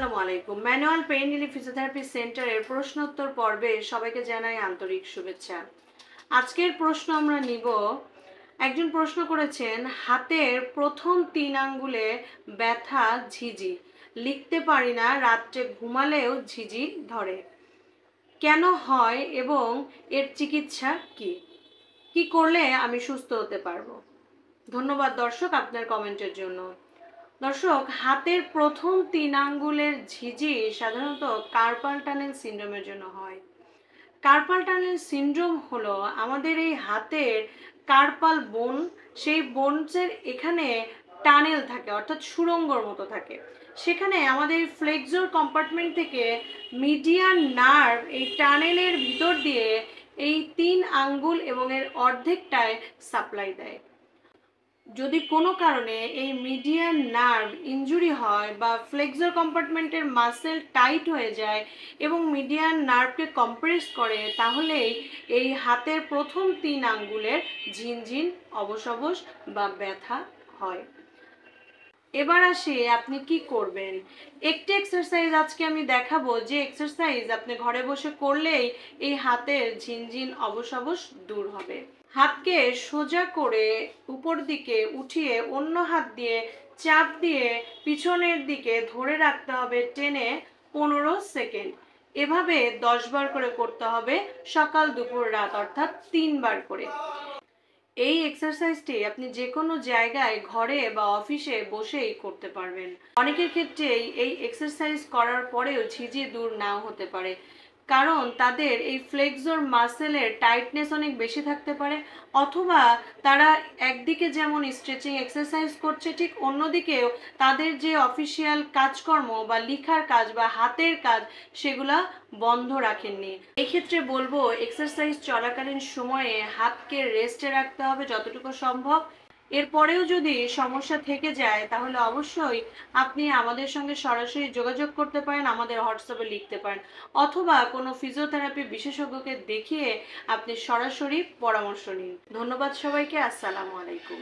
আসসালামু আলাইকুম। Manual pain relief physiotherapy সেন্টারের প্রশ্নোত্তর পর্বে সবাইকে জানাই আন্তরিক শুভেচ্ছা। আজকের প্রশ্ন আমরা নিব। একজন প্রশ্ন করেছেন, হাতের প্রথম 3 আঙ্গুলে ব্যথা, ঝিঝি, লিখতে পারি না, রাত্রে ঘুমালেও ঝিঝি ধরে, কেন হয় এবং এর চিকিৎসা কি? কি করলে আমি সুস্থ হতে পারবো? ধন্যবাদ দর্শক আপনার কমেন্টের জন্য। দর্শক, হাতের প্রথম 3 আঙ্গুলের ঝিঝি সাধারণত কার্পাল টানেল সিনড্রোমের জন্য হয়। কার্পাল টানেল সিনড্রোম হলো আমাদের এই হাতের কার্পাল বোন, সেই বোনসের এখানে টানেল থাকে, অর্থাৎ সুড়ঙ্গর মতো থাকে। সেখানে আমাদের ফ্লেক্সর কম্পার্টমেন্ট থেকে মিডিয়ান নার্ভ এই টানেলের ভিতর দিয়ে এই 3 আঙ্গুল এবং এর অর্ধেকটায় সাপ্লাই দেয়। যদি কোনো কারণে এই মিডিয়ান নার্ভ ইনজুরি হয় বা ফ্লেক্সর কম্পার্টমেন্টের মাসেল টাইট হয়ে যায় এবং মিডিয়ান নার্ভকে কম্প্রেস করে, তাহলেই এই হাতের প্রথম 3 আঙ্গুলের ঝিনঝিন, অবশ বা ব্যথা হয়। এবার আসি আপনি কি করবেন। একটি এক্সারসাইজ আজকে আমি দেখাবো, যে এক্সারসাইজ আপনি ঘরে বসে করলেই এই হাতের ঝিনঝিন, অবশ দূর হবে। হাতকে সোজা করে উপর দিকে উঠিয়ে অন্য হাত দিয়ে চাপ দিয়ে পিছনের দিকে ধরে রাখতে হবে টেনে 15 সেকেন্ড। এভাবে 10 বার করে করতে হবে, সকাল দুপুর রাত, অর্থাৎ 3 বার করে। এই এক্সারসাইজটি আপনি যে কোনো জায়গায়, ঘরে বা অফিসে বসেই করতে পারবেন। অনেকের ক্ষেত্রেই এই এক্সারসাইজ করার পরেও ঝিঝি দূর নাও হতে পারে, কারণ তাদের এই ফ্লেক্সর মাসেলের টাইটনেস অনেক বেশি থাকতে পারে, অথবা তারা একদিকে যেমন স্ট্রেচিং এক্সারসাইজ করছে, ঠিক অন্যদিকেও তাদের যে অফিসিয়াল কাজকর্ম বা লেখার কাজ বা হাতের কাজ, সেগুলা বন্ধ রাখেননি। এই ক্ষেত্রে বলবো, এক্সারসাইজ চলাকালীন সময়ে হাতকে রেস্টে রাখতে হবে যতটুকু সম্ভব। এরপরেও যদি সমস্যা থেকে যায়, তাহলে অবশ্যই আপনি আমাদের সঙ্গে সরাসরি যোগাযোগ করতে পারেন, আমাদের হোয়াটসঅ্যাপে লিখতে পারেন, অথবা কোনো ফিজিওথেরাপি বিশেষজ্ঞকে দেখিয়ে আপনি সরাসরি পরামর্শ নিন। ধন্যবাদ সবাইকে। আসসালামু আলাইকুম।